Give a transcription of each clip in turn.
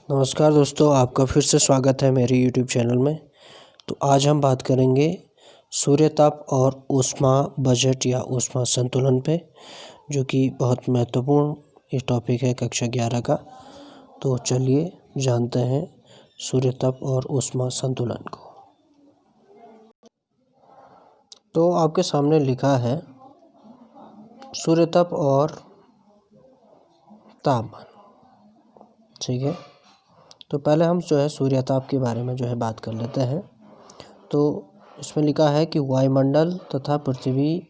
नमस्कार दोस्तों, आपका फिर से स्वागत है मेरे यूट्यूब चैनल में। तो आज हम बात करेंगे सूर्यताप और ऊष्मा बजट या ऊष्मा संतुलन पे, जो कि बहुत महत्वपूर्ण ये टॉपिक है कक्षा 11 का। तो चलिए जानते हैं सूर्यताप और ऊष्मा संतुलन को। तो आपके सामने लिखा है सूर्यताप और तापमान, ठीक है। तो पहले हम सूर्यताप के बारे में बात कर लेते हैं। तो इसमें लिखा है कि वायुमंडल तथा पृथ्वी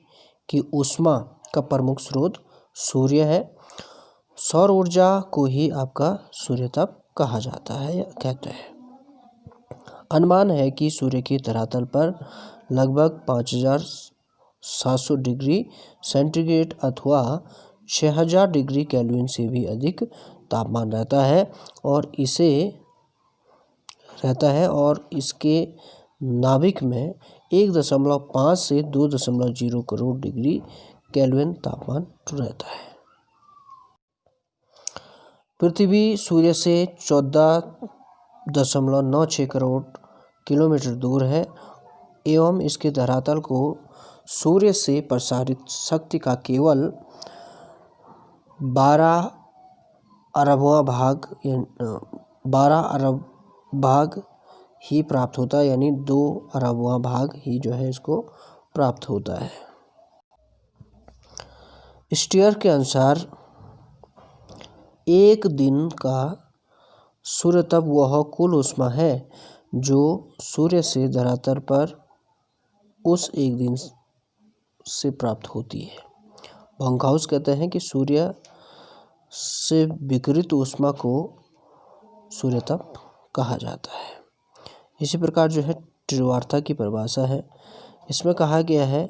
की ऊष्मा का प्रमुख स्रोत सूर्य है। सौर ऊर्जा को ही आपका सूर्यताप कहा जाता है या कहते हैं। अनुमान है कि सूर्य की धरातल पर लगभग 5700 डिग्री सेंटीग्रेड अथवा 6000 डिग्री केल्विन से भी अधिक तापमान रहता है और इसके नाभिक में 1.5 से 2.0 करोड़ डिग्री केल्विन तापमान रहता है। पृथ्वी सूर्य से 14.96 करोड़ किलोमीटर दूर है एवं इसके धरातल को सूर्य से प्रसारित शक्ति का केवल 12 अरब भाग ही प्राप्त होता है, यानी 2 अरबवां भाग ही इसको प्राप्त होता है। स्टीयर के अनुसार एक दिन का सूर्यताप वह कुल ऊष्मा है जो सूर्य से धरातल पर उस एक दिन से प्राप्त होती है। बंकहाउस कहते हैं कि सूर्य से विकिरित ऊष्मा को सूर्यताप कहा जाता है। इसी प्रकार तीव्रता की परिभाषा है। इसमें कहा गया है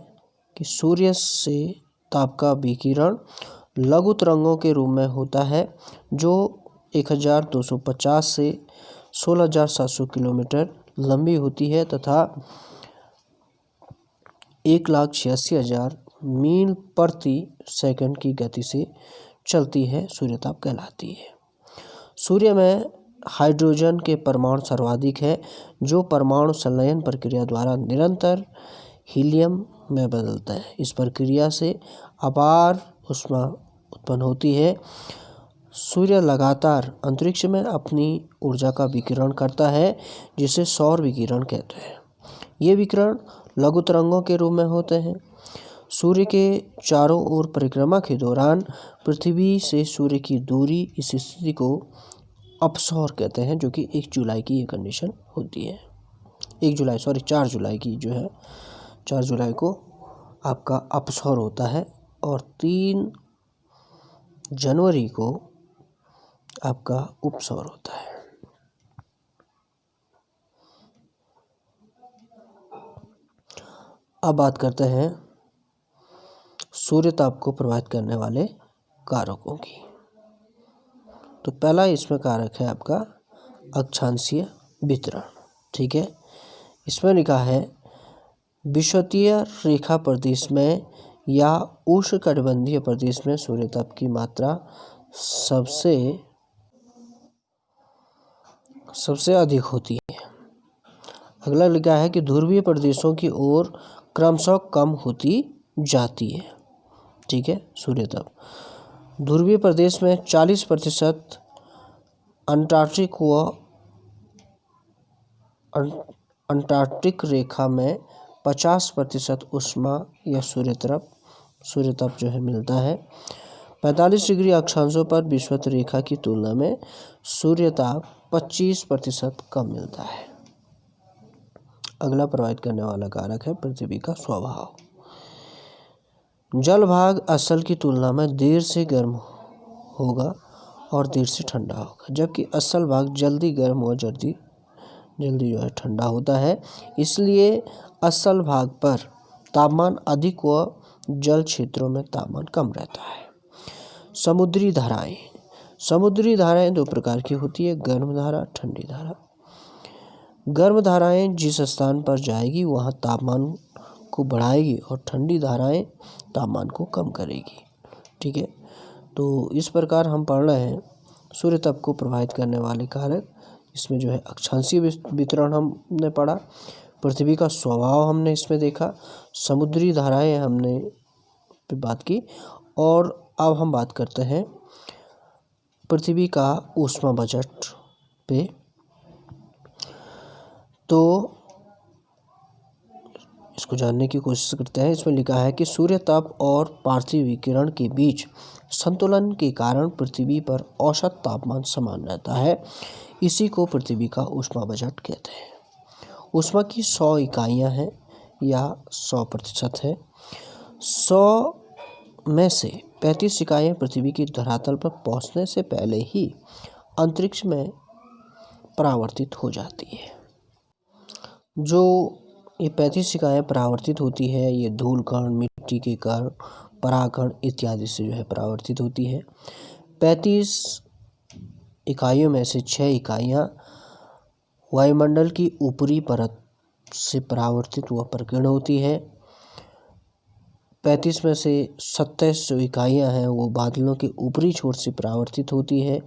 कि सूर्य से ताप का विकिरण लघु तरंगों के रूप में होता है जो 1250 से 16700 किलोमीटर लंबी होती है तथा 1,86,000 मील प्रति सेकंड की गति से चलती है, सूर्यताप कहलाती है। सूर्य में हाइड्रोजन के परमाणु सर्वाधिक है जो परमाणु संलयन प्रक्रिया द्वारा निरंतर हीलियम में बदलता है। इस प्रक्रिया से अपार ऊष्मा उत्पन्न होती है। सूर्य लगातार अंतरिक्ष में अपनी ऊर्जा का विकिरण करता है जिसे सौर विकिरण कहते हैं। ये विकिरण लघु तरंगों के रूप में होते हैं। सूर्य के चारों ओर परिक्रमा के दौरान पृथ्वी से सूर्य की दूरी इस स्थिति को अपसौर कहते हैं, जो कि 1 जुलाई की ये कंडीशन होती है। 4 जुलाई की 4 जुलाई को आपका अपसौर होता है और 3 जनवरी को आपका उपसौर होता है। अब बात करते हैं सूर्यताप को प्रभावित करने वाले कारकों की। तो पहला इसमें कारक है आपका अक्षांशीय वितरण, ठीक है। इसमें लिखा है विषुवतीय रेखा प्रदेश में या उष्णकटिबंधीय प्रदेश में सूर्यताप की मात्रा सबसे अधिक होती है। अगला लिखा है कि ध्रुवीय प्रदेशों की ओर क्रमशः कम होती जाती है, ठीक है। सूर्यताप ध्रुवीय प्रदेश में 40%, अंटार्कटिक रेखा में 50% ऊष्मा या सूर्यताप मिलता है। 45 डिग्री अक्षांशों पर विषुवत रेखा की तुलना में सूर्यताप 25% कम मिलता है। अगला प्रभावित करने वाला कारक है पृथ्वी का स्वभाव। जल भाग असल की तुलना में देर से गर्म होगा और देर से ठंडा होगा, जबकि असल भाग जल्दी गर्म और जल्दी ठंडा होता है। इसलिए असल भाग पर तापमान अधिक व जल क्षेत्रों में तापमान कम रहता है। समुद्री धाराएं 2 प्रकार की होती है, गर्म धारा, ठंडी धारा। गर्म धाराएं जिस स्थान पर जाएगी वहाँ तापमान को बढ़ाएगी और ठंडी धाराएं तापमान को कम करेगी, ठीक है। तो इस प्रकार हम पढ़ रहे हैं सूर्य तप को प्रभावित करने वाले कारक, इसमें जो है अक्षांशीय वितरण हमने पढ़ा, पृथ्वी का स्वभाव हमने इसमें देखा, समुद्री धाराएं हमने पे बात की, और अब हम बात करते हैं पृथ्वी का ऊष्मा बजट पे। तो इसको जानने की कोशिश करते हैं। इसमें लिखा है कि सूर्य तप और पार्थिव विकिरण के बीच संतुलन के कारण पृथ्वी पर औसत तापमान समान रहता है। इसी को पृथ्वी का ऊष्मा बजट कहते हैं। ऊष्मा की 100 इकाइयाँ हैं या 100% है। 100 में से 35 इकाइयाँ पृथ्वी की धरातल पर पहुँचने से पहले ही अंतरिक्ष में परावर्तित हो जाती है। जो ये 35 इकाइयाँ परावर्तित होती है, ये धूल कण, मिट्टी के कण, परागकण इत्यादि से जो है परावर्तित होती है। 35 इकाइयों में से 6 इकाइयाँ वायुमंडल की ऊपरी परत से परावर्तित व प्रकीर्ण होती है। 35 में से 27 जो इकाइयाँ हैं वो बादलों के ऊपरी छोर से परावर्तित होती है,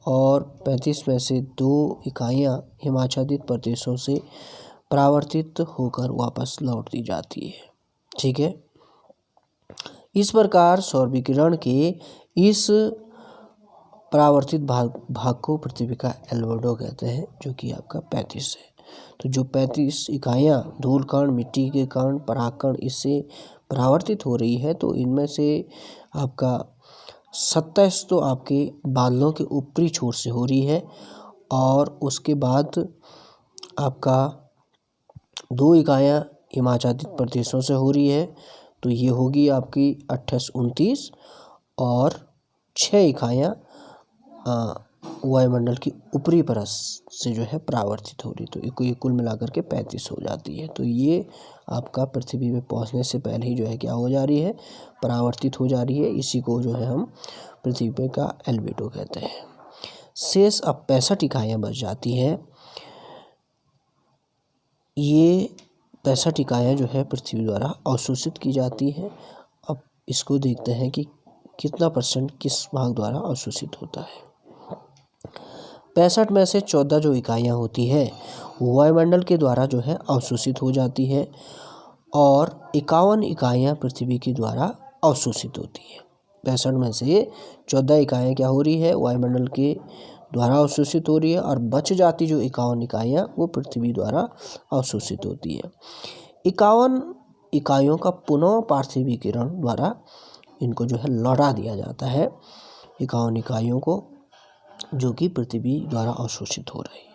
और 35 में से 2 इकाइयाँ हिमाच्छादित प्रदेशों से परावर्तित होकर वापस लौट दी जाती है। ठीक है। इस प्रकार सौर विकिरण के इस परावर्तित भाग को पृथ्वी का एल्बेडो कहते हैं, जो कि आपका 35 है। तो जो 35 इकाइयाँ धूल कण, मिट्टी के कण, परागकण इससे परावर्तित हो रही है, तो इनमें से आपका 27 तो आपके बादलों के ऊपरी छोर से हो रही है, और उसके बाद आपका 2 इकाइयाँ हिमाच्छादित प्रदेशों से हो रही है, तो ये होगी आपकी 28-29, और 6 इकाइयाँ वायुमंडल की ऊपरी परत से जो है परावर्तित हो रही, तो ये कुल मिलाकर के 35 हो जाती है। तो ये आपका पृथ्वी में पहुंचने से पहले ही जो है क्या हो जा रही है, परावर्तित हो जा रही है। इसी को जो है हम पृथ्वी का एल्बेडो कहते हैं। शेष अब 65 इकाइयाँ बच जाती हैं। ये 65 इकाइयाँ जो है पृथ्वी द्वारा अवशोषित की जाती हैं। अब इसको देखते हैं कि कितना % किस भाग द्वारा अवशोषित होता है। 65 में से 14 जो इकाइयाँ होती है वायुमंडल के द्वारा जो है अवशोषित हो जाती है, और 51 इकाइयाँ पृथ्वी के द्वारा अवशोषित होती है। 65 में से 14 इकाइयाँ क्या हो रही है, वायुमंडल के द्वारा अवशोषित हो रही है, और बच जाती जो 51 इकाइयाँ वो पृथ्वी द्वारा अवशोषित होती है। 51 इकाइयों का पुनः पार्थिव विकिरण द्वारा इनको जो है लौटा दिया जाता है, 51 इकाइयों को, जो कि पृथ्वी द्वारा अवशोषित हो रही है।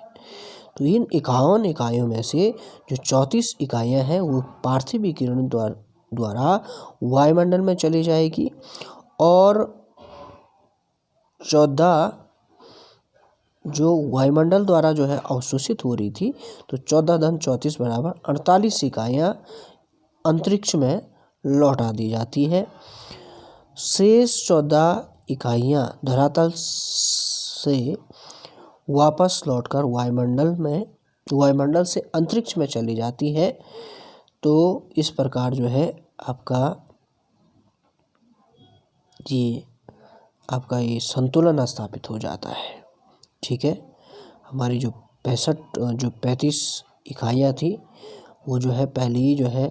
तो इन 51 इकाइयों में से जो 34 इकाइयाँ हैं वो पार्थिव विकिरण द्वारा वायुमंडल में चली जाएगी, और 14 जो वायुमंडल द्वारा जो है अवशोषित हो रही थी, तो 14-34 बराबर 48 इकाइयाँ अंतरिक्ष में लौटा दी जाती है। शेष 14 इकाइयाँ धरातल से वापस लौटकर वायुमंडल से अंतरिक्ष में चली जाती है। तो इस प्रकार जो है आपका ये संतुलन स्थापित हो जाता है। ठीक है। हमारी जो 35 इकाइयाँ थी वो जो है पहले ही जो है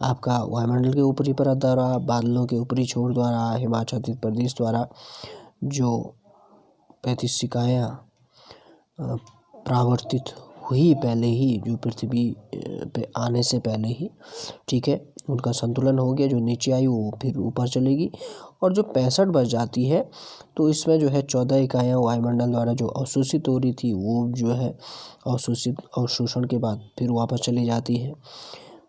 आपका वायुमंडल के ऊपरी परत द्वारा, बादलों के ऊपरी छोर द्वारा, हिमाच्छादित प्रदेश द्वारा जो 35 इकाइयाँ परावर्तित हुई पहले ही, जो पृथ्वी पे आने से पहले ही, ठीक है, उनका संतुलन हो गया। जो नीचे आई वो फिर ऊपर चलेगी, और जो 65 बच जाती है तो इसमें जो है 14 इकाइयाँ वायुमंडल द्वारा जो अवशोषित हो रही थी वो जो है अवशोषण के बाद फिर वापस चली जाती है।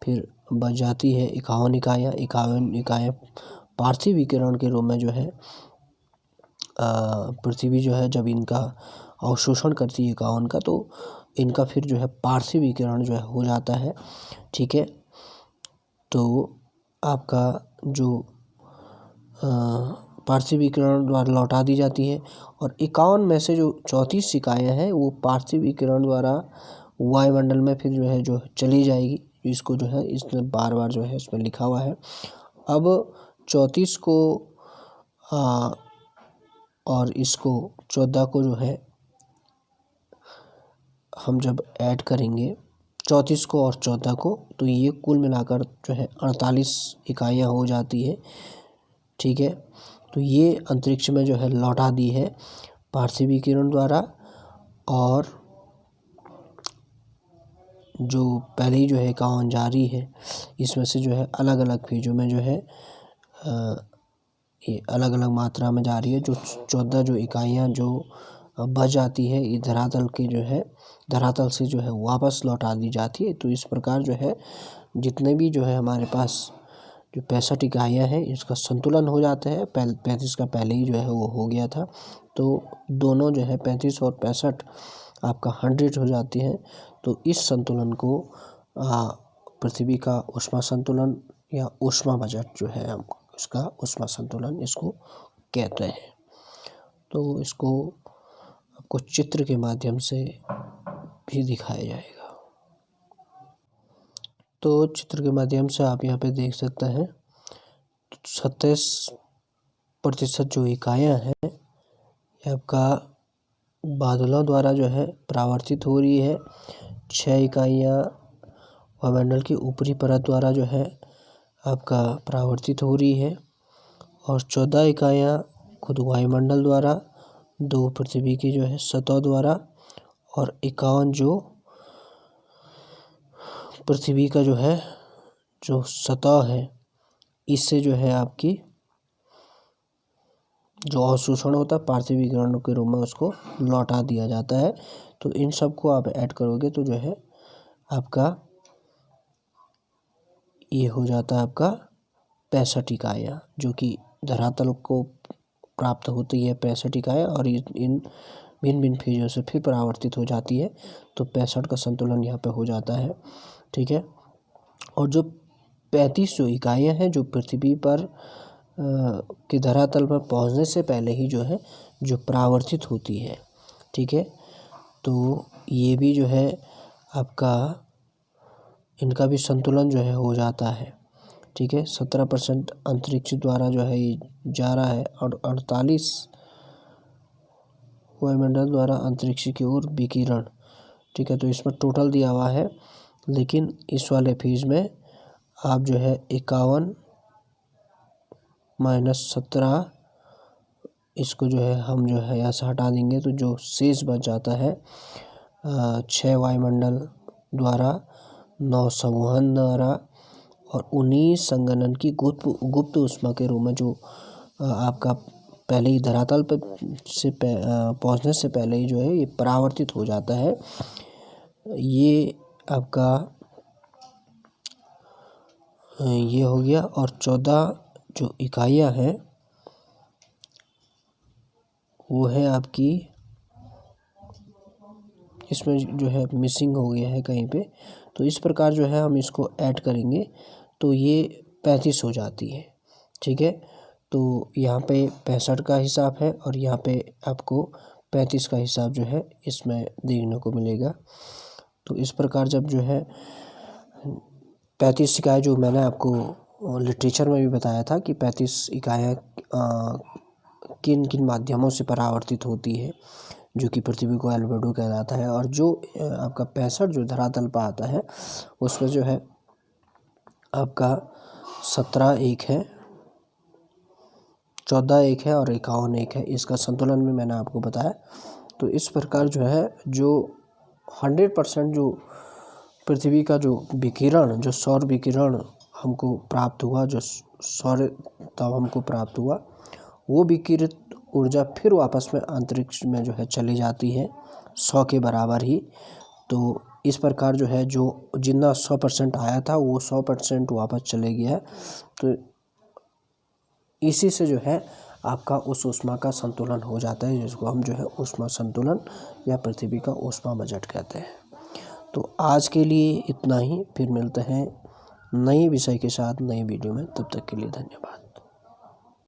फिर बच जाती है 51 इकाइयाँ। 51 इकाइयाँ पार्थिव विकिरण के रूप में जो है पृथ्वी जो है जब इनका अवशोषण करती है 51 का, तो इनका फिर जो है पार्थिव विकिरण जो है हो जाता है। ठीक है। तो आपका जो पार्थिव विकिरण द्वारा लौटा दी जाती है, और 51 में से जो 34 इकाइयाँ हैं वो पार्थिव विकिरण द्वारा वायुमंडल में फिर जो है जो चली जाएगी। इसको जो है इसमें बार जो है इसमें लिखा हुआ है। अब 34 को और इसको 14 को जो है हम जब ऐड करेंगे 34 को और 14 को, तो ये कुल मिलाकर जो है 48 इकाइयाँ हो जाती है। ठीक है, तो ये अंतरिक्ष में जो है लौटा दी है पार्थिव विकिरण द्वारा। और जो पहले ही जो है 51 जारी है, इसमें से जो है अलग अलग फेजों में जो है ये अलग अलग मात्रा में जा रही है। जो 14 जो इकाइयाँ जो बच जाती है, ये धरातल के जो है धरातल से जो है वापस लौटा दी जाती है। तो इस प्रकार जो है जितने भी जो है हमारे पास जो 65 इकाइयाँ हैं, इसका संतुलन हो जाता है। 35 का पहले ही जो है वो हो गया था, तो दोनों जो है 35 और 65 आपका 100 हो जाती हैं। तो इस संतुलन को पृथ्वी का ऊष्मा संतुलन या ऊष्मा बजट जो है हम इसका ऊष्मा संतुलन इसको कहते हैं। तो इसको आपको चित्र के माध्यम से भी दिखाया जाएगा। तो चित्र के माध्यम से आप यहाँ पे देख सकते हैं 27% जो इकाइयाँ हैं ये आपका बादलों द्वारा जो है परावर्तित हो रही है। 6 इकाइयाँ वायुमंडल की ऊपरी परत द्वारा जो है आपका परावर्तित हो रही है, और 14 इकाइयाँ खुद वायुमंडल द्वारा, 2 पृथ्वी की जो है सतह द्वारा, और 51 जो पृथ्वी का जो है जो सतह है, इससे जो है आपकी जो अवशोषण होता है पार्थिव विकिरण के रूप में उसको लौटा दिया जाता है। तो इन सब को आप ऐड करोगे तो जो है आपका ये हो जाता है आपका 65 इकाइयाँ, जो कि धरातल को प्राप्त होती है 65 इकाइयाँ, और इन भिन्न भिन्न फेजों से फिर परावर्तित हो जाती है। तो 65 का संतुलन यहाँ पे हो जाता है। ठीक है, और जो 35 जो इकाइयाँ हैं जो पृथ्वी पर के धरातल पर पहुँचने से पहले ही जो है जो परावर्तित होती है। ठीक है, तो ये भी जो है आपका इनका भी संतुलन जो है हो जाता है। ठीक है, 17% अंतरिक्ष द्वारा जो है ये जा रहा है, और 48 वायुमंडल द्वारा अंतरिक्ष की ओर विकिरण। ठीक है, तो इसमें टोटल दिया हुआ है, लेकिन इस वाले फेज में आप जो है 51 - 17 इसको जो है हम जो है यहाँ से हटा देंगे, तो जो शेष बच जाता है 6 वायुमंडल द्वारा, 9 संवहन द्वारा, और 19 संगणन की गुप्त ऊष्मा के रूप में जो आपका पहले ही धरातल पर से पहुँचने से पहले ही जो है ये परावर्तित हो जाता है। ये आपका ये हो गया, और 14 जो इकाइयाँ हैं वो है आपकी इसमें जो है मिसिंग हो गया है कहीं पे। तो इस प्रकार जो है हम इसको ऐड करेंगे तो ये 35 हो जाती है। ठीक है, तो यहाँ पे 65 का हिसाब है, और यहाँ पे आपको 35 का हिसाब जो है इसमें देखने को मिलेगा। तो इस प्रकार जब जो है 35 इकाई जो मैंने आपको लिटरेचर में भी बताया था कि 35 इकाइयाँ किन किन माध्यमों से परावर्तित होती है, जो कि पृथ्वी को एल्बेडो कहलाता है। और जो आपका 65 जो धरातल पर आता है उसमें जो है आपका 17 एक है, 14 एक है, और 51 एक है। इसका संतुलन में मैंने आपको बताया। तो इस प्रकार जो है जो 100% जो पृथ्वी का जो विकिरण, जो सौर विकिरण हमको प्राप्त हुआ, जो सौर तब हमको प्राप्त हुआ, वो विकिरित ऊर्जा फिर वापस में अंतरिक्ष में जो है चली जाती है 100 के बराबर ही। तो इस प्रकार जो है जो जितना 100% आया था वो 100% वापस चले गया है। तो इसी से जो है आपका उस ऊष्मा का संतुलन हो जाता है, जिसको हम जो है ऊष्मा संतुलन या पृथ्वी का ऊष्मा बजट कहते हैं। तो आज के लिए इतना ही, फिर मिलते हैं नए विषय के साथ नई वीडियो में। तब तक के लिए धन्यवाद।